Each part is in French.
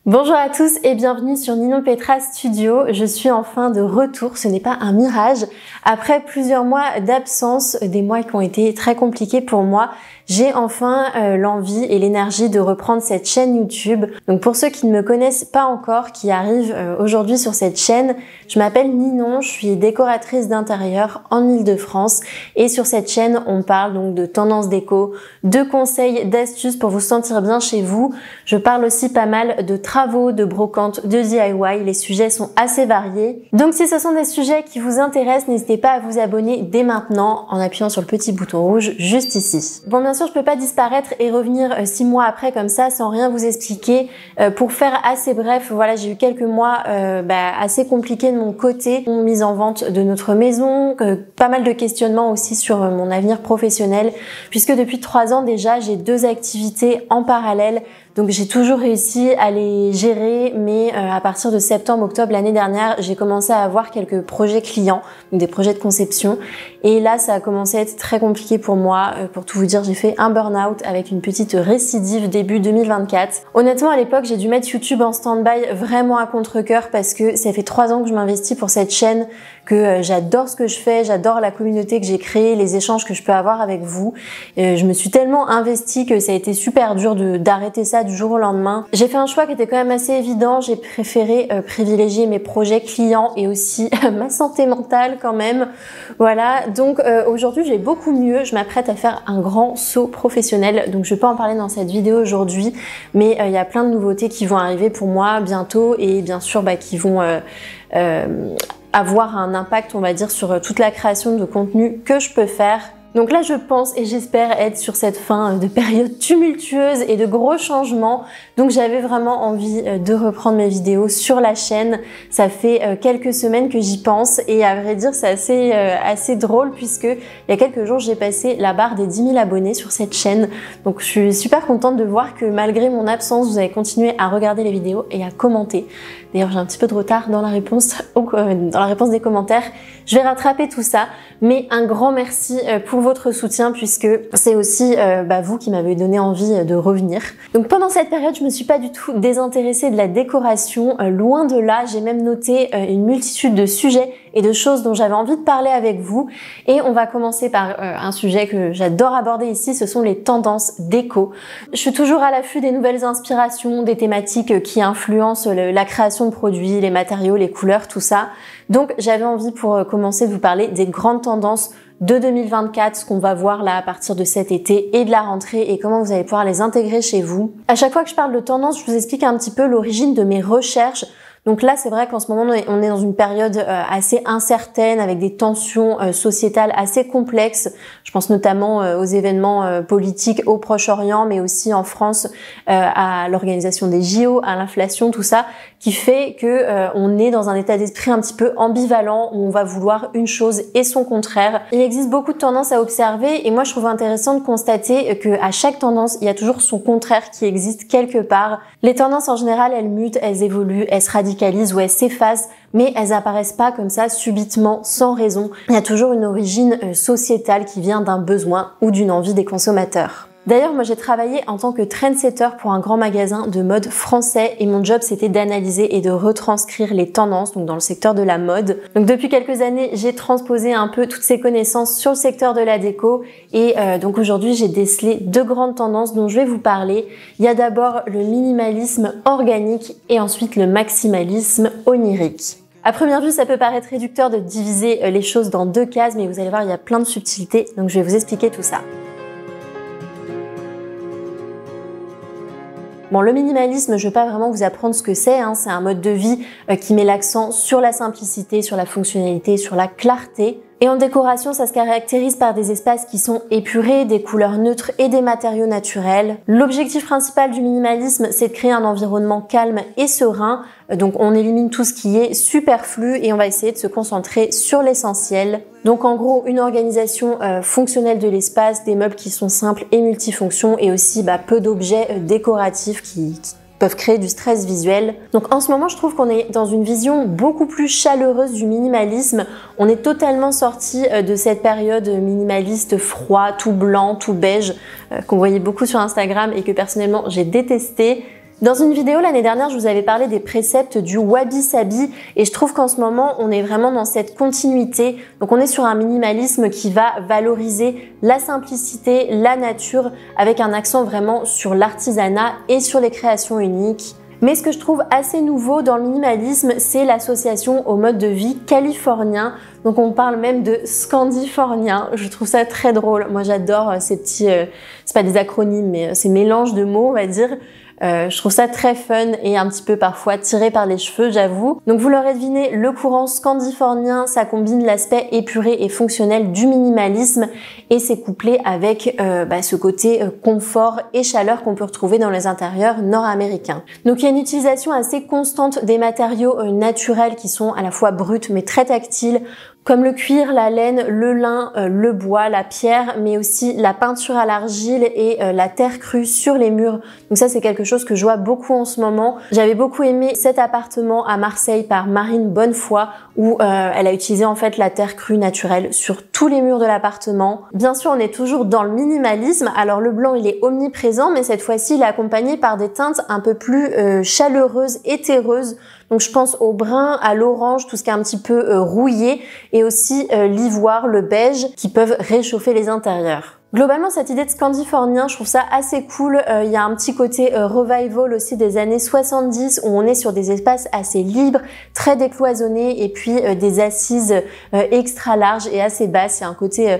Bonjour à tous et bienvenue sur Ninon Petra Studio. Je suis enfin de retour, ce n'est pas un mirage. Après plusieurs mois d'absence, des mois qui ont été très compliqués pour moi, j'ai enfin l'envie et l'énergie de reprendre cette chaîne YouTube. Donc pour ceux qui ne me connaissent pas encore, qui arrivent aujourd'hui sur cette chaîne, je m'appelle Ninon, je suis décoratrice d'intérieur en Île-de-France et sur cette chaîne, on parle donc de tendances déco, de conseils, d'astuces pour vous sentir bien chez vous. Je parle aussi pas mal de travaux, de brocantes, de DIY, les sujets sont assez variés. Donc si ce sont des sujets qui vous intéressent, n'hésitez pas à vous abonner dès maintenant en appuyant sur le petit bouton rouge juste ici. Bon, bien sûr, je peux pas disparaître et revenir 6 mois après comme ça sans rien vous expliquer. Pour faire assez bref, voilà, j'ai eu quelques mois assez compliqués de mon côté, mise en vente de notre maison, pas mal de questionnements aussi sur mon avenir professionnel, puisque depuis 3 ans déjà, j'ai 2 activités en parallèle. Donc j'ai toujours réussi à les gérer, mais à partir de septembre-octobre l'année dernière, j'ai commencé à avoir quelques projets clients, donc des projets de conception. Et là, ça a commencé à être très compliqué pour moi. Pour tout vous dire, j'ai fait un burn-out avec une petite récidive début 2024. Honnêtement, à l'époque, j'ai dû mettre YouTube en stand-by vraiment à contre-cœur parce que ça fait 3 ans que je m'investis pour cette chaîne, que j'adore ce que je fais, j'adore la communauté que j'ai créée, les échanges que je peux avoir avec vous. Je me suis tellement investie que ça a été super dur d'arrêter ça du jour au lendemain. J'ai fait un choix qui était quand même assez évident. J'ai préféré privilégier mes projets clients et aussi ma santé mentale quand même. Voilà, donc aujourd'hui j'ai beaucoup mieux. Je m'apprête à faire un grand saut professionnel. Donc je vais pas en parler dans cette vidéo aujourd'hui, mais il y a plein de nouveautés qui vont arriver pour moi bientôt et bien sûr qui vont avoir un impact, on va dire, sur toute la création de contenu que je peux faire. Donc là, je pense et j'espère être sur cette fin de période tumultueuse et de gros changements. Donc j'avais vraiment envie de reprendre mes vidéos sur la chaîne. Ça fait quelques semaines que j'y pense et à vrai dire, c'est assez drôle puisque il y a quelques jours, j'ai passé la barre des 10 000 abonnés sur cette chaîne. Donc je suis super contente de voir que malgré mon absence, vous avez continué à regarder les vidéos et à commenter. D'ailleurs, j'ai un petit peu de retard dans la réponse des commentaires. Je vais rattraper tout ça, mais un grand merci pour votre soutien puisque c'est aussi vous qui m'avez donné envie de revenir. Donc pendant cette période, je me suis pas du tout désintéressée de la décoration, loin de là. J'ai même noté une multitude de sujets et de choses dont j'avais envie de parler avec vous. Et on va commencer par un sujet que j'adore aborder ici, ce sont les tendances déco. Je suis toujours à l'affût des nouvelles inspirations, des thématiques qui influencent la création de produits, les matériaux, les couleurs, tout ça. Donc j'avais envie pour commencer de vous parler des grandes tendances de 2024, ce qu'on va voir là à partir de cet été et de la rentrée et comment vous allez pouvoir les intégrer chez vous. À chaque fois que je parle de tendance, je vous explique un petit peu l'origine de mes recherches. Donc là, c'est vrai qu'en ce moment, on est dans une période assez incertaine avec des tensions sociétales assez complexes. Je pense notamment aux événements politiques au Proche-Orient, mais aussi en France à l'organisation des JO, à l'inflation, tout ça, qui fait que on est dans un état d'esprit un petit peu ambivalent où on va vouloir une chose et son contraire. Il existe beaucoup de tendances à observer et moi, je trouve intéressant de constater que à chaque tendance, il y a toujours son contraire qui existe quelque part. Les tendances en général, elles mutent, elles évoluent, elles se radicalisent ou elles s'effacent, mais elles apparaissent pas comme ça subitement, sans raison. Il y a toujours une origine sociétale qui vient d'un besoin ou d'une envie des consommateurs. D'ailleurs, moi j'ai travaillé en tant que trendsetter pour un grand magasin de mode français et mon job c'était d'analyser et de retranscrire les tendances donc dans le secteur de la mode. Donc depuis quelques années, j'ai transposé un peu toutes ces connaissances sur le secteur de la déco et donc aujourd'hui j'ai décelé 2 grandes tendances dont je vais vous parler. Il y a d'abord le minimalisme organique et ensuite le maximalisme onirique. À première vue, ça peut paraître réducteur de diviser les choses dans 2 cases, mais vous allez voir, il y a plein de subtilités, donc je vais vous expliquer tout ça. Bon, le minimalisme, je vais pas vraiment vous apprendre ce que c'est, c'est un mode de vie qui met l'accent sur la simplicité, sur la fonctionnalité, sur la clarté. Et en décoration, ça se caractérise par des espaces qui sont épurés, des couleurs neutres et des matériaux naturels. L'objectif principal du minimalisme, c'est de créer un environnement calme et serein. Donc on élimine tout ce qui est superflu et on va essayer de se concentrer sur l'essentiel. Donc en gros, une organisation fonctionnelle de l'espace, des meubles qui sont simples et multifonctions et aussi peu d'objets décoratifs qui peuvent créer du stress visuel. Donc en ce moment, je trouve qu'on est dans une vision beaucoup plus chaleureuse du minimalisme. On est totalement sorti de cette période minimaliste froid, tout blanc, tout beige, qu'on voyait beaucoup sur Instagram et que personnellement j'ai détesté. Dans une vidéo l'année dernière, je vous avais parlé des préceptes du wabi-sabi et je trouve qu'en ce moment, on est vraiment dans cette continuité. Donc on est sur un minimalisme qui va valoriser la simplicité, la nature, avec un accent vraiment sur l'artisanat et sur les créations uniques. Mais ce que je trouve assez nouveau dans le minimalisme, c'est l'association au mode de vie californien. Donc on parle même de scandifornien. Je trouve ça très drôle. Moi j'adore ces petits, c'est pas des acronymes, mais ces mélanges de mots, on va dire. Je trouve ça très fun et un petit peu parfois tiré par les cheveux, j'avoue. Donc vous l'aurez deviné, le courant scandifornien, ça combine l'aspect épuré et fonctionnel du minimalisme et c'est couplé avec ce côté confort et chaleur qu'on peut retrouver dans les intérieurs nord-américains. Donc il y a une utilisation assez constante des matériaux naturels qui sont à la fois bruts mais très tactiles, comme le cuir, la laine, le lin, le bois, la pierre, mais aussi la peinture à l'argile et la terre crue sur les murs. Donc ça, c'est quelque chose que je vois beaucoup en ce moment. J'avais beaucoup aimé cet appartement à Marseille par Marine Bonnefoy, où elle a utilisé en fait la terre crue naturelle sur tous les murs de l'appartement. Bien sûr, on est toujours dans le minimalisme. Alors le blanc, il est omniprésent, mais cette fois-ci, il est accompagné par des teintes un peu plus chaleureuses et terreuses. Donc je pense au brun, à l'orange, tout ce qui est un petit peu rouillé, et aussi l'ivoire, le beige, qui peuvent réchauffer les intérieurs. Globalement, cette idée de scandifornien, je trouve ça assez cool. Il y a un petit côté revival aussi des années 70 où on est sur des espaces assez libres, très décloisonnés et puis des assises extra larges et assez basses. Il y a un côté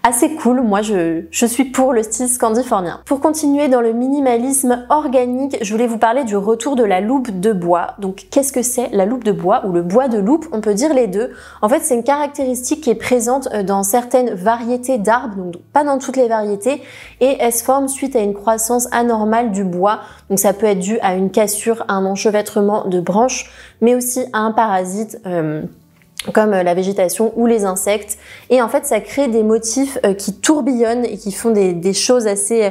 assez cool. Moi, je suis pour le style scandifornien. Pour continuer dans le minimalisme organique, je voulais vous parler du retour de la loupe de bois. Donc, qu'est-ce que c'est la loupe de bois ou le bois de loupe? On peut dire les deux. En fait, c'est une caractéristique qui est présente dans certaines variétés d'arbres, donc pas dans toutes les variétés, et elle se forme suite à une croissance anormale du bois. Donc ça peut être dû à une cassure, à un enchevêtrement de branches, mais aussi à un parasite comme la végétation ou les insectes. Et en fait, ça crée des motifs qui tourbillonnent et qui font des choses assez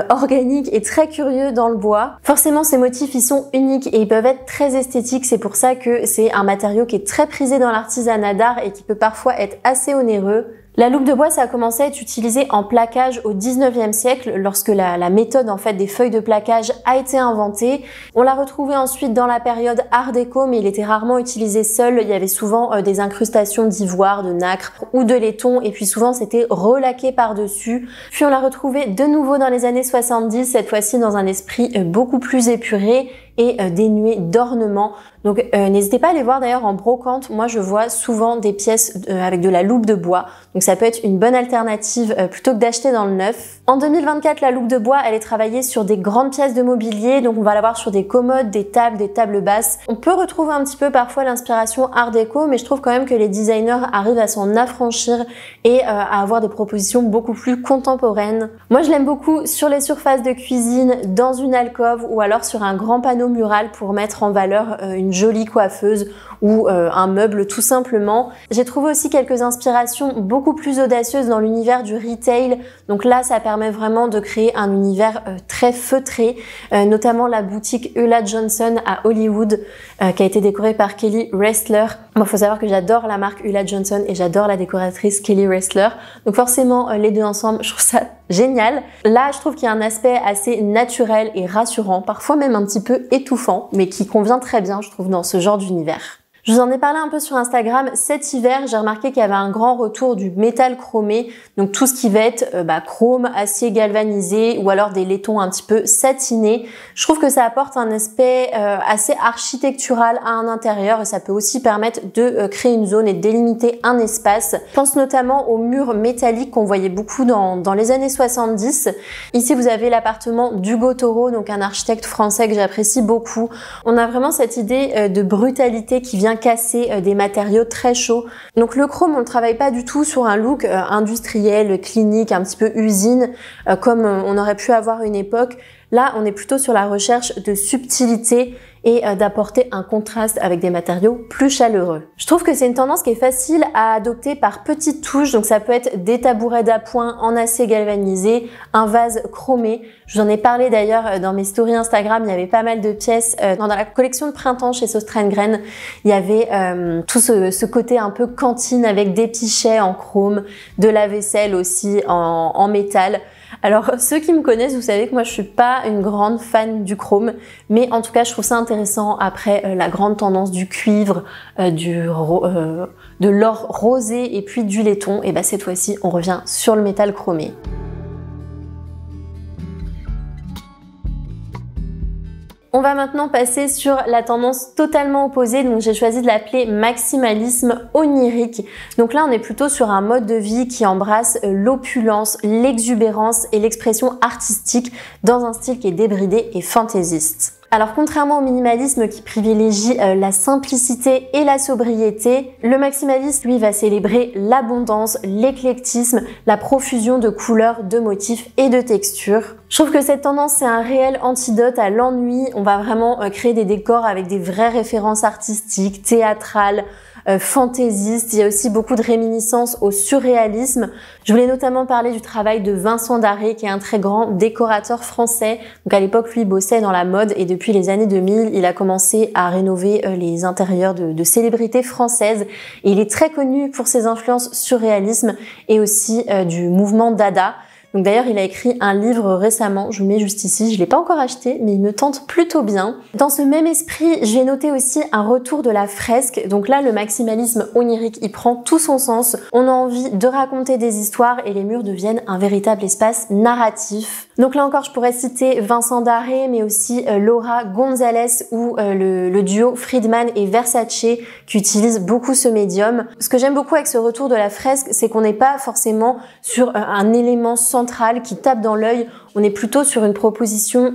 organiques et très curieux dans le bois. Forcément, ces motifs, ils sont uniques et ils peuvent être très esthétiques. C'est pour ça que c'est un matériau qui est très prisé dans l'artisanat d'art et qui peut parfois être assez onéreux. La loupe de bois, ça a commencé à être utilisé en plaquage au 19e siècle, lorsque la méthode en fait des feuilles de plaquage a été inventée. On l'a retrouvé ensuite dans la période Art déco, mais il était rarement utilisé seul. Il y avait souvent des incrustations d'ivoire, de nacre ou de laiton, et puis souvent c'était relaqué par-dessus. Puis on l'a retrouvé de nouveau dans les années 70, cette fois-ci dans un esprit beaucoup plus épuré et dénué d'ornements. Donc n'hésitez pas à aller voir d'ailleurs en brocante. Moi je vois souvent des pièces avec de la loupe de bois. Donc ça peut être une bonne alternative plutôt que d'acheter dans le neuf. En 2024, la loupe de bois, elle est travaillée sur des grandes pièces de mobilier. Donc on va l'avoir sur des commodes, des tables basses. On peut retrouver un petit peu parfois l'inspiration art déco, mais je trouve quand même que les designers arrivent à s'en affranchir et à avoir des propositions beaucoup plus contemporaines. Moi je l'aime beaucoup sur les surfaces de cuisine, dans une alcôve ou alors sur un grand panneau mural pour mettre en valeur une jolie coiffeuse ou un meuble tout simplement. J'ai trouvé aussi quelques inspirations beaucoup plus audacieuses dans l'univers du retail. Donc là, ça permet vraiment de créer un univers très feutré, notamment la boutique Ulla Johnson à Hollywood qui a été décorée par Kelly Ressler. Moi, il faut savoir que j'adore la marque Ulla Johnson et j'adore la décoratrice Kelly Ressler. Donc forcément, les deux ensemble, je trouve ça génial. Là, je trouve qu'il y a un aspect assez naturel et rassurant, parfois même un petit peu étouffant, mais qui convient très bien, je trouve, dans ce genre d'univers. Je vous en ai parlé un peu sur Instagram. Cet hiver, j'ai remarqué qu'il y avait un grand retour du métal chromé, donc tout ce qui va être chrome, acier galvanisé ou alors des laitons un petit peu satinés. Je trouve que ça apporte un aspect assez architectural à un intérieur et ça peut aussi permettre de créer une zone et de délimiter un espace. Je pense notamment aux murs métalliques qu'on voyait beaucoup dans les années 70. Ici, vous avez l'appartement d'Hugo Toro, donc un architecte français que j'apprécie beaucoup. On a vraiment cette idée de brutalité qui vient casser des matériaux très chauds. Donc le chrome, on ne travaille pas du tout sur un look industriel, clinique, un petit peu usine, comme on aurait pu avoir une époque. Là, on est plutôt sur la recherche de subtilité et d'apporter un contraste avec des matériaux plus chaleureux. Je trouve que c'est une tendance qui est facile à adopter par petites touches, donc ça peut être des tabourets d'appoint en acier galvanisé, un vase chromé. Je vous en ai parlé d'ailleurs dans mes stories Instagram, il y avait pas mal de pièces. Dans la collection de printemps chez Sostrengren, il y avait tout ce côté un peu cantine avec des pichets en chrome, de la vaisselle aussi en métal. Alors ceux qui me connaissent, vous savez que moi je suis pas une grande fan du chrome, mais en tout cas je trouve ça intéressant après la grande tendance du cuivre, de l'or rosé et puis du laiton. Et bah cette fois-ci on revient sur le métal chromé. On va maintenant passer sur la tendance totalement opposée, donc j'ai choisi de l'appeler maximalisme onirique. Donc là on est plutôt sur un mode de vie qui embrasse l'opulence, l'exubérance et l'expression artistique dans un style qui est débridé et fantaisiste. Alors contrairement au minimalisme qui privilégie la simplicité et la sobriété, le maximaliste lui va célébrer l'abondance, l'éclectisme, la profusion de couleurs, de motifs et de textures. Je trouve que cette tendance c'est un réel antidote à l'ennui. On va vraiment créer des décors avec des vraies références artistiques, théâtrales, fantaisiste. Il y a aussi beaucoup de réminiscences au surréalisme. Je voulais notamment parler du travail de Vincent Darré, qui est un très grand décorateur français. Donc à l'époque, lui, il bossait dans la mode et depuis les années 2000, il a commencé à rénover les intérieurs de célébrités françaises. Et il est très connu pour ses influences surréalisme et aussi du mouvement Dada. Donc d'ailleurs, il a écrit un livre récemment, je vous mets juste ici, je l'ai pas encore acheté, mais il me tente plutôt bien. Dans ce même esprit, j'ai noté aussi un retour de la fresque. Donc là, le maximalisme onirique, il prend tout son sens. On a envie de raconter des histoires et les murs deviennent un véritable espace narratif. Donc là encore, je pourrais citer Vincent Darré, mais aussi Laura Gonzalez ou le duo Friedman et Versace qui utilisent beaucoup ce médium. Ce que j'aime beaucoup avec ce retour de la fresque, c'est qu'on n'est pas forcément sur un élément central qui tape dans l'œil. On est plutôt sur une proposition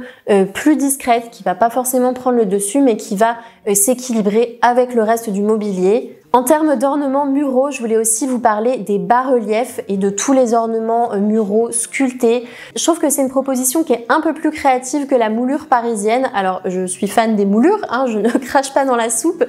plus discrète qui va pas forcément prendre le dessus, mais qui va s'équilibrer avec le reste du mobilier. En termes d'ornements muraux, je voulais aussi vous parler des bas-reliefs et de tous les ornements muraux sculptés. Je trouve que c'est une proposition qui est un peu plus créative que la moulure parisienne. Alors, je suis fan des moulures, hein, je ne crache pas dans la soupe.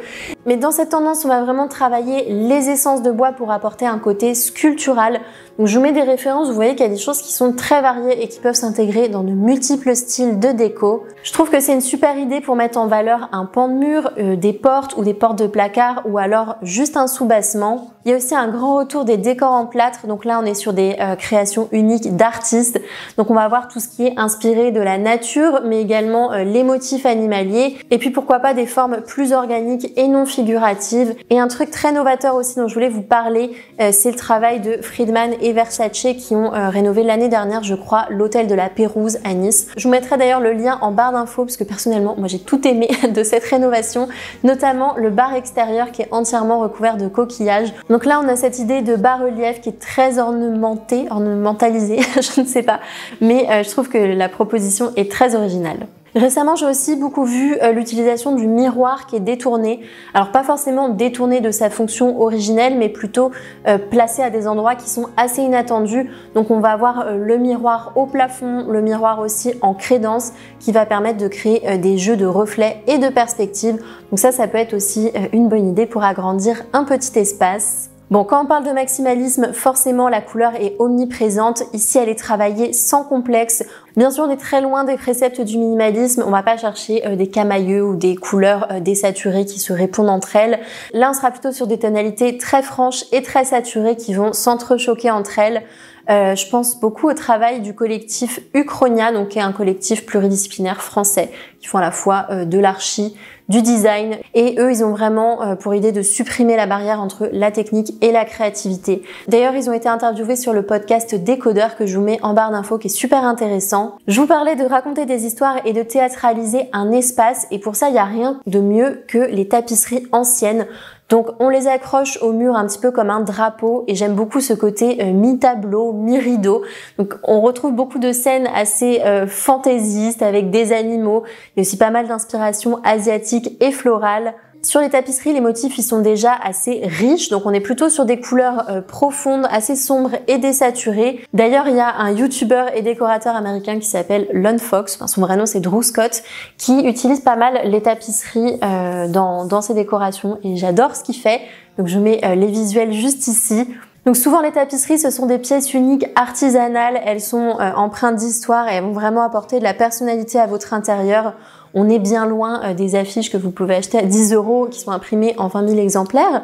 Mais dans cette tendance, on va vraiment travailler les essences de bois pour apporter un côté sculptural. Donc, je vous mets des références, vous voyez qu'il y a des choses qui sont très variées et qui peuvent s'intégrer dans de multiples styles de déco. Je trouve que c'est une super idée pour mettre en valeur un pan de mur, des portes ou des portes de placard ou alors juste un soubassement. Il y a aussi un grand retour des décors en plâtre. Donc là, on est sur des créations uniques d'artistes. Donc on va avoir tout ce qui est inspiré de la nature, mais également les motifs animaliers. Et puis pourquoi pas des formes plus organiques et non figuratives. Et un truc très novateur aussi dont je voulais vous parler, c'est le travail de Friedman et Versace qui ont rénové l'année dernière, je crois, l'hôtel de la Pérouse à Nice. Je vous mettrai d'ailleurs le lien en barre d'infos parce que personnellement, moi j'ai tout aimé de cette rénovation, notamment le bar extérieur qui est entièrement recouvert de coquillages. Donc là, on a cette idée de bas-relief qui est très ornementalisé, je ne sais pas, mais je trouve que la proposition est très originale. Récemment, j'ai aussi beaucoup vu l'utilisation du miroir qui est détourné. Alors pas forcément détourné de sa fonction originelle, mais plutôt placé à des endroits qui sont assez inattendus. Donc on va avoir le miroir au plafond, le miroir aussi en crédence qui va permettre de créer des jeux de reflets et de perspectives. Donc ça peut être aussi une bonne idée pour agrandir un petit espace. Bon, quand on parle de maximalisme, forcément la couleur est omniprésente. Ici, elle est travaillée sans complexe. Bien sûr, on est très loin des préceptes du minimalisme. On va pas chercher des camailleux ou des couleurs désaturées qui se répondent entre elles. Là, on sera plutôt sur des tonalités très franches et très saturées qui vont s'entrechoquer entre elles. Je pense beaucoup au travail du collectif Uchronia, donc qui est un collectif pluridisciplinaire français qui font à la fois de l'archi, du design, et eux ils ont vraiment pour idée de supprimer la barrière entre la technique et la créativité. D'ailleurs, ils ont été interviewés sur le podcast Décodeur que je vous mets en barre d'infos qui est super intéressant. Je vous parlais de raconter des histoires et de théâtraliser un espace, et pour ça il n'y a rien de mieux que les tapisseries anciennes. Donc on les accroche au mur un petit peu comme un drapeau, et j'aime beaucoup ce côté mi-tableau, mi-rideau. Donc on retrouve beaucoup de scènes assez fantaisistes avec des animaux. Il y a aussi pas mal d'inspiration asiatique et florale. Sur les tapisseries, les motifs ils sont déjà assez riches, donc on est plutôt sur des couleurs profondes, assez sombres et désaturées. D'ailleurs, il y a un YouTuber et décorateur américain qui s'appelle Lon Fox, enfin son vrai nom c'est Drew Scott, qui utilise pas mal les tapisseries dans ses décorations, et j'adore ce qu'il fait. Donc je mets les visuels juste ici. Donc souvent les tapisseries ce sont des pièces uniques artisanales, elles sont empreintes d'histoire et elles vont vraiment apporter de la personnalité à votre intérieur. On est bien loin des affiches que vous pouvez acheter à 10 € qui sont imprimées en 20 000 exemplaires.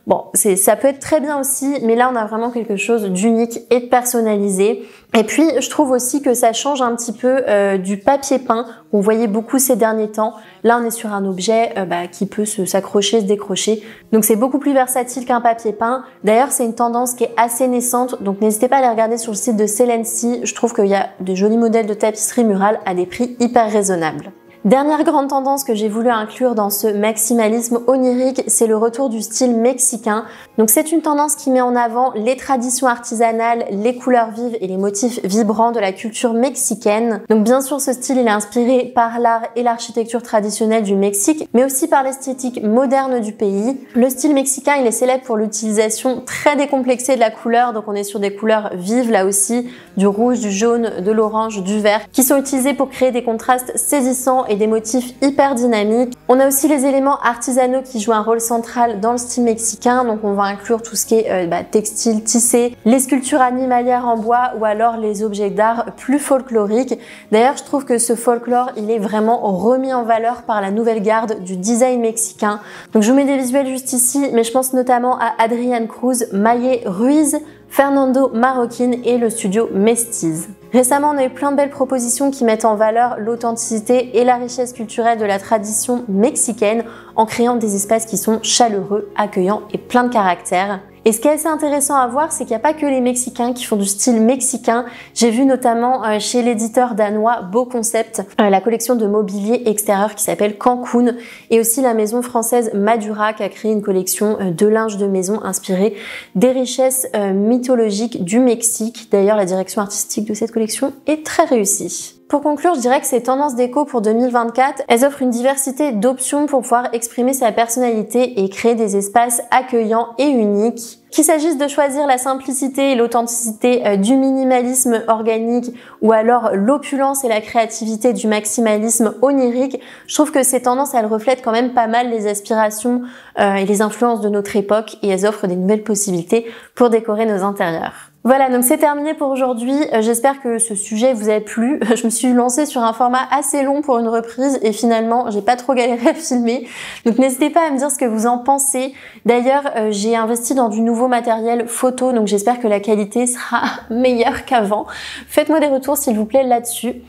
Bon, ça peut être très bien aussi, mais là on a vraiment quelque chose d'unique et de personnalisé. Et puis je trouve aussi que ça change un petit peu du papier peint qu'on voyait beaucoup ces derniers temps. Là on est sur un objet qui peut s'accrocher, se décrocher. Donc c'est beaucoup plus versatile qu'un papier peint. D'ailleurs c'est une tendance qui est assez naissante, donc n'hésitez pas à aller regarder sur le site de Celency. Je trouve qu'il y a des jolis modèles de tapisserie murale à des prix hyper raisonnables. Dernière grande tendance que j'ai voulu inclure dans ce maximalisme onirique, c'est le retour du style mexicain. Donc c'est une tendance qui met en avant les traditions artisanales, les couleurs vives et les motifs vibrants de la culture mexicaine. Donc bien sûr ce style il est inspiré par l'art et l'architecture traditionnelle du Mexique, mais aussi par l'esthétique moderne du pays. Le style mexicain il est célèbre pour l'utilisation très décomplexée de la couleur, donc on est sur des couleurs vives là aussi, du rouge, du jaune, de l'orange, du vert, qui sont utilisés pour créer des contrastes saisissants et des motifs hyper dynamiques. On a aussi les éléments artisanaux qui jouent un rôle central dans le style mexicain, donc on va inclure tout ce qui est textile, tissé, les sculptures animalières en bois ou alors les objets d'art plus folkloriques. D'ailleurs, je trouve que ce folklore, il est vraiment remis en valeur par la nouvelle garde du design mexicain. Donc je vous mets des visuels juste ici, mais je pense notamment à Adrián Cruz, Maye Ruiz, Fernando Marroquín et le studio Mestiz. Récemment, on a eu plein de belles propositions qui mettent en valeur l'authenticité et la richesse culturelle de la tradition mexicaine en créant des espaces qui sont chaleureux, accueillants et plein de caractère. Et ce qui est assez intéressant à voir, c'est qu'il n'y a pas que les Mexicains qui font du style mexicain. J'ai vu notamment chez l'éditeur danois Beau Concept, la collection de mobilier extérieur qui s'appelle Cancun, et aussi la maison française Madura qui a créé une collection de linge de maison inspirée des richesses mythologiques du Mexique. D'ailleurs, la direction artistique de cette collection est très réussie. Pour conclure, je dirais que ces tendances déco pour 2024, elles offrent une diversité d'options pour pouvoir exprimer sa personnalité et créer des espaces accueillants et uniques. Qu'il s'agisse de choisir la simplicité et l'authenticité du minimalisme organique ou alors l'opulence et la créativité du maximalisme onirique, je trouve que ces tendances, elles reflètent quand même pas mal les aspirations et les influences de notre époque et elles offrent des nouvelles possibilités pour décorer nos intérieurs. Voilà, donc c'est terminé pour aujourd'hui. J'espère que ce sujet vous a plu. Je me suis lancée sur un format assez long pour une reprise et finalement, j'ai pas trop galéré à filmer. Donc n'hésitez pas à me dire ce que vous en pensez. D'ailleurs, j'ai investi dans du nouveau matériel photo, donc j'espère que la qualité sera meilleure qu'avant. Faites-moi des retours s'il vous plaît là-dessus.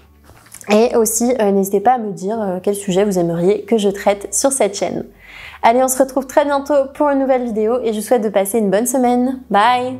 Et aussi, n'hésitez pas à me dire quel sujet vous aimeriez que je traite sur cette chaîne. Allez, on se retrouve très bientôt pour une nouvelle vidéo et je vous souhaite de passer une bonne semaine. Bye!